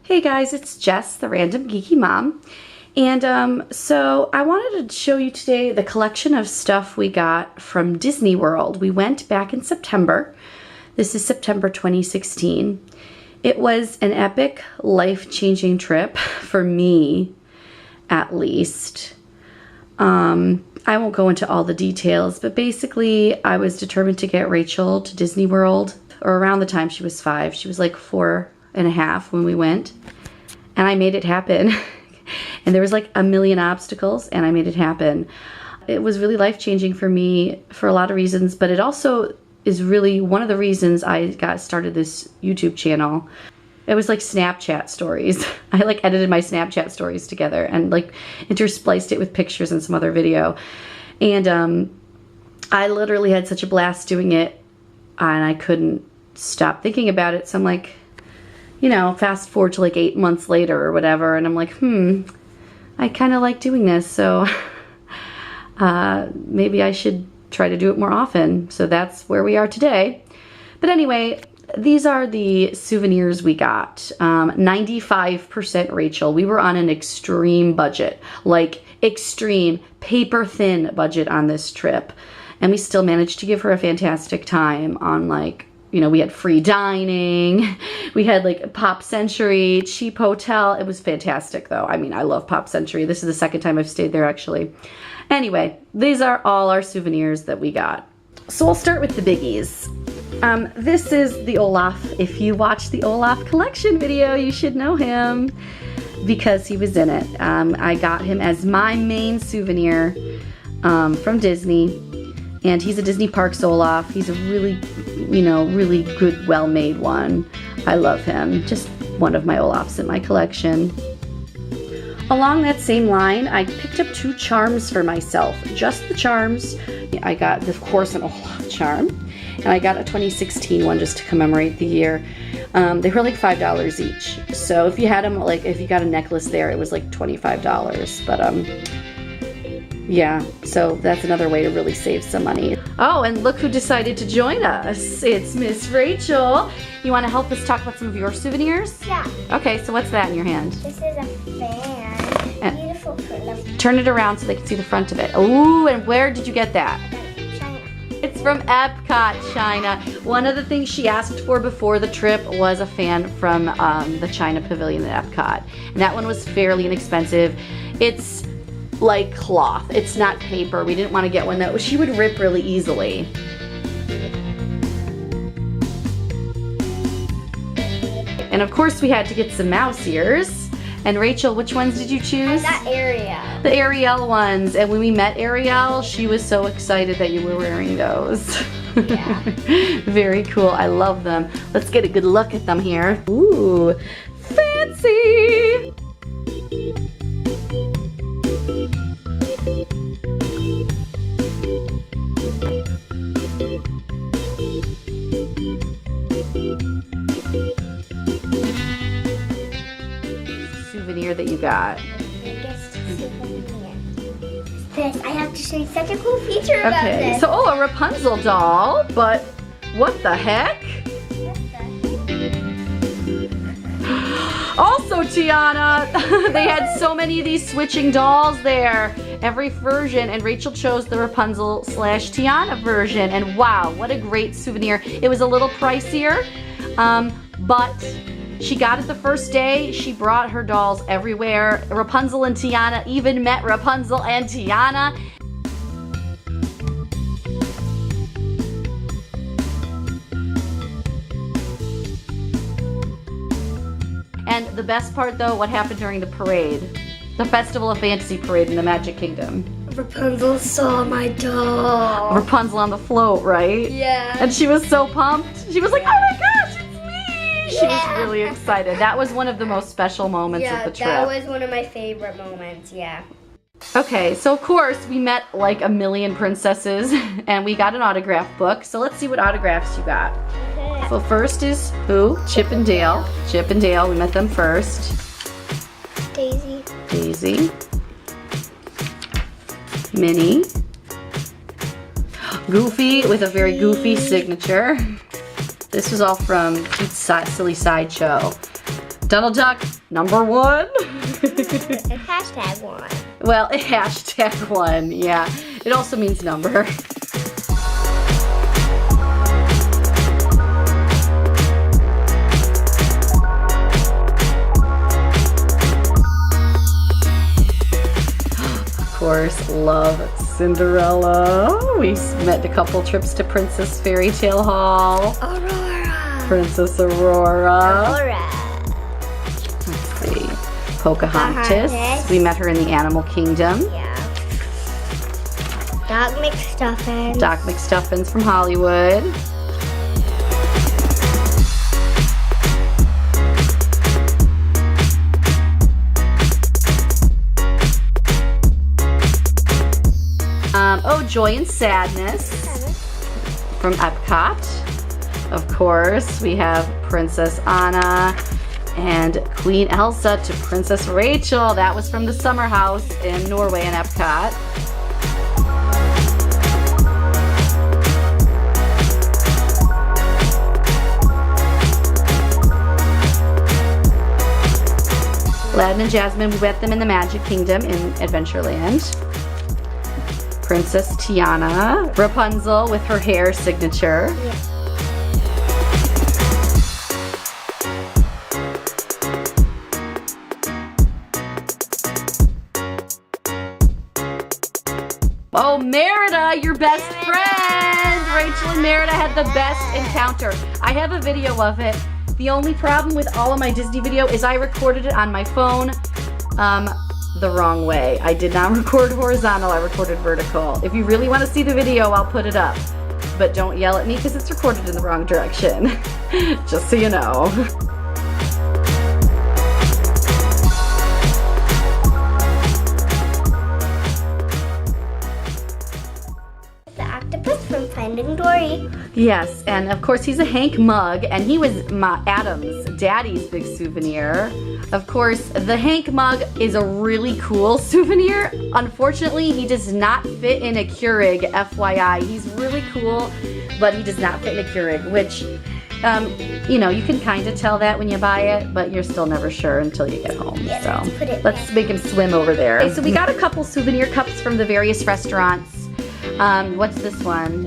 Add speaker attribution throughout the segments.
Speaker 1: Hey guys, it's Jess, the Random Geeky Mom. And so I wanted to show you today the collection of stuff we got from Disney World. We went back in September. This is September 2016. It was an epic, life-changing trip for me, at least. I won't go into all the details, but basically I was determined to get Rachel to Disney World, or around the time she was 5. She was like 4.5 when we went, and I made it happen. And there was like a million obstacles, and I made it happen. It was really life-changing for me for a lot of reasons, but it also is really one of the reasons I got started this YouTube channel. It was like Snapchat stories. I like edited my Snapchat stories together and like interspliced it with pictures and some other video. And I literally had such a blast doing it, and I couldn't stop thinking about it. So I'm like, you know, fast forward to like 8 months later or whatever, and I'm like, I kind of like doing this, so maybe I should try to do it more often. So that's where we are today. But anyway, these are the souvenirs we got. 95% Rachel. We were on an extreme budget, like extreme, paper thin budget on this trip. And we still managed to give her a fantastic time on, like, you know, we had free dining, we had like Pop Century, cheap hotel. It was fantastic though. I mean, I love Pop Century. This is the second time I've stayed there actually. Anyway, these are all our souvenirs that we got. So I'll start with the biggies. This is the Olaf. If you watched the Olaf collection video, you should know him because he was in it. I got him as my main souvenir from Disney. And he's a Disney Parks Olaf. He's a really, you know, really good, well-made one. I love him. Just one of my Olafs in my collection. Along that same line, I picked up 2 charms for myself. Just the charms. I got, of course, an Olaf charm. And I got a 2016 one just to commemorate the year. They were like $5 each. So if you had them, like, if you got a necklace there, it was like $25. But, yeah, so that's another way to really save some money. Oh, and look who decided to join us. It's Miss Rachel. You want to help us talk about some of your souvenirs? Yeah. Okay, so what's that in your hand?
Speaker 2: This is a fan. And beautiful print.
Speaker 1: Turn it around so they can see the front of it. Ooh, and where did you get that?
Speaker 2: China.
Speaker 1: It's from Epcot, China. One of the things she asked for before the trip was a fan from the China Pavilion at Epcot. And that one was fairly inexpensive. It's like cloth. It's not paper. We didn't want to get one that she would rip really easily. And of course we had to get some mouse ears. And Rachel, which ones did you choose?
Speaker 2: I got Ariel.
Speaker 1: The Ariel ones. And when we met Ariel, she was so excited that you were wearing those.
Speaker 2: Yeah.
Speaker 1: Very cool. I love them. Let's get a good look at them here. Ooh, fancy! Souvenir that you got.
Speaker 2: Biggest souvenir. This, I have to show you such a cool feature about this.
Speaker 1: So, a Rapunzel doll, but what the heck? Also, Tiana, they had so many of these switching dolls there. Every version, and Rachel chose the Rapunzel / Tiana version, and wow, what a great souvenir. It was a little pricier, but she got it the first day. She brought her dolls everywhere. Rapunzel and Tiana even met Rapunzel and Tiana. And the best part though, what happened during the parade? The Festival of Fantasy parade in the Magic Kingdom.
Speaker 2: Rapunzel saw my doll.
Speaker 1: Rapunzel on the float, right?
Speaker 2: Yeah.
Speaker 1: And she was so pumped. She was like, oh my gosh, it's me! She was really excited. That was one of the most special moments of the trip.
Speaker 2: Yeah, that was one of my favorite moments, yeah.
Speaker 1: Okay, so of course we met like a million princesses and we got an autograph book. So let's see what autographs you got.
Speaker 2: Okay.
Speaker 1: So first is who? Chip and Dale. Chip and Dale, we met them first.
Speaker 2: Daisy.
Speaker 1: Daisy. Minnie. Goofy with a very goofy signature. This was all from Pete's Silly Sideshow. Donald Duck, number one.
Speaker 2: A hashtag one.
Speaker 1: Well, a hashtag one, yeah. It also means number. Of course, love Cinderella. We met a couple trips to Princess Fairy Tale Hall.
Speaker 2: Aurora.
Speaker 1: Princess Aurora.
Speaker 2: Aurora.
Speaker 1: Let's see. Pocahontas. We met her in the Animal Kingdom.
Speaker 2: Yeah. Doc McStuffins.
Speaker 1: Doc McStuffins from Hollywood. Oh, Joy and Sadness from Epcot. Of course, we have Princess Anna and Queen Elsa to Princess Rachel. That was from the summer house in Norway and Epcot. Aladdin and Jasmine, we met them in the Magic Kingdom in Adventureland. Princess Tiana, Rapunzel with her hair signature.
Speaker 2: Yeah.
Speaker 1: Oh, Merida, your best friend! Rachel and Merida had the best encounter. I have a video of it. The only problem with all of my Disney video is I recorded it on my phone the wrong way. I did not record horizontal, I recorded vertical. If you really want to see the video, I'll put it up. But don't yell at me because it's recorded in the wrong direction. Just so you know.
Speaker 2: The octopus from Finding Dory.
Speaker 1: Yes, and of course he's a Hank mug, and he was Adam's daddy's big souvenir. Of course, the Hank mug is a really cool souvenir. Unfortunately, he does not fit in a Keurig, FYI. He's really cool, but he does not fit in a Keurig, which, you know, you can kind of tell that when you buy it, but you're still never sure until you get home.
Speaker 2: Yeah,
Speaker 1: So
Speaker 2: let's
Speaker 1: make him swim over there. Okay, so we got a couple souvenir cups from the various restaurants. What's this one?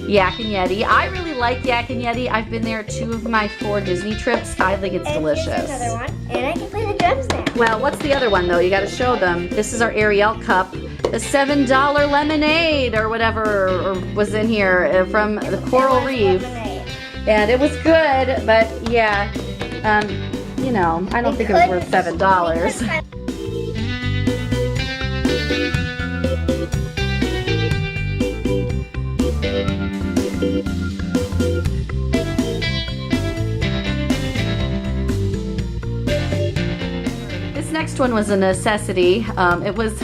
Speaker 1: Yak and Yeti. I really like Yak and Yeti. I've been there 2 of my 4 Disney trips. I think it's delicious.
Speaker 2: Here's another one, and I can play the drums now.
Speaker 1: Well, what's the other one though? You got to show them. This is our Ariel cup. The $7 lemonade or whatever was in here from the Coral Reef. And it was good, but yeah, you know, I don't think it was worth $7. This next one was a necessity. It was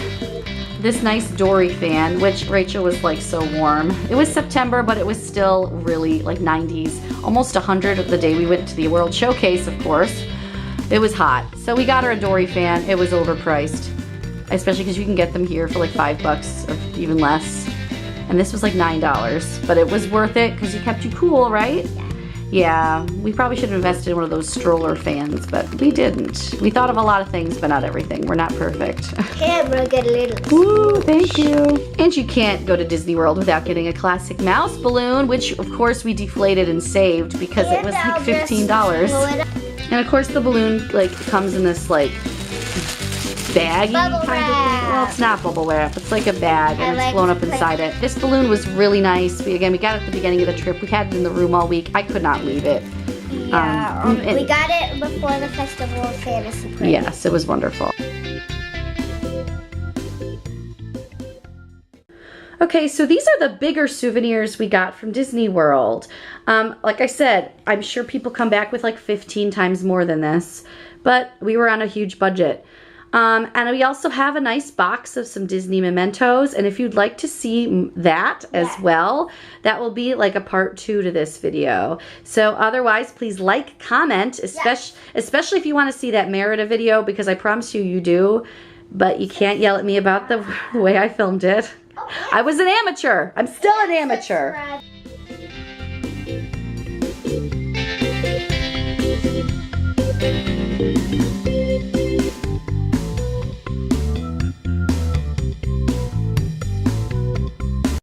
Speaker 1: this nice Dory fan, which Rachel was like so warm. It was September, but it was still really like 90s, almost 100 the day we went to the World Showcase, of course. It was hot. So we got her a Dory fan. It was overpriced, especially because you can get them here for like $5 or even less. And this was like $9, but it was worth it because it kept you cool, right? Yeah, we probably should have invested in one of those stroller fans, but we didn't. We thought of a lot of things, but not everything. We're not perfect.
Speaker 2: Camera, get a little.
Speaker 1: Woo, thank you. And you can't go to Disney World without getting a classic mouse balloon, which of course we deflated and saved because it was like $15. And of course the balloon like comes in this like baggy kind of thing. Well, it's not bubble wrap. It's like a bag and it's blown up inside it. This balloon was really nice. We got it at the beginning of the trip. We had it in the room all week. I could not leave it.
Speaker 2: Yeah, we got it before the Festival of Fantasy Prince.
Speaker 1: Yes, it was wonderful. Okay, so these are the bigger souvenirs we got from Disney World. Like I said, I'm sure people come back with like 15 times more than this, but we were on a huge budget. And we also have a nice box of some Disney mementos, and if you'd like to see that as well, that will be like a part 2 to this video. So otherwise, please like, comment, especially if you want to see that Merida video, because I promise you do, but you can't yell at me about the way I filmed it. I was an amateur. I'm still an amateur.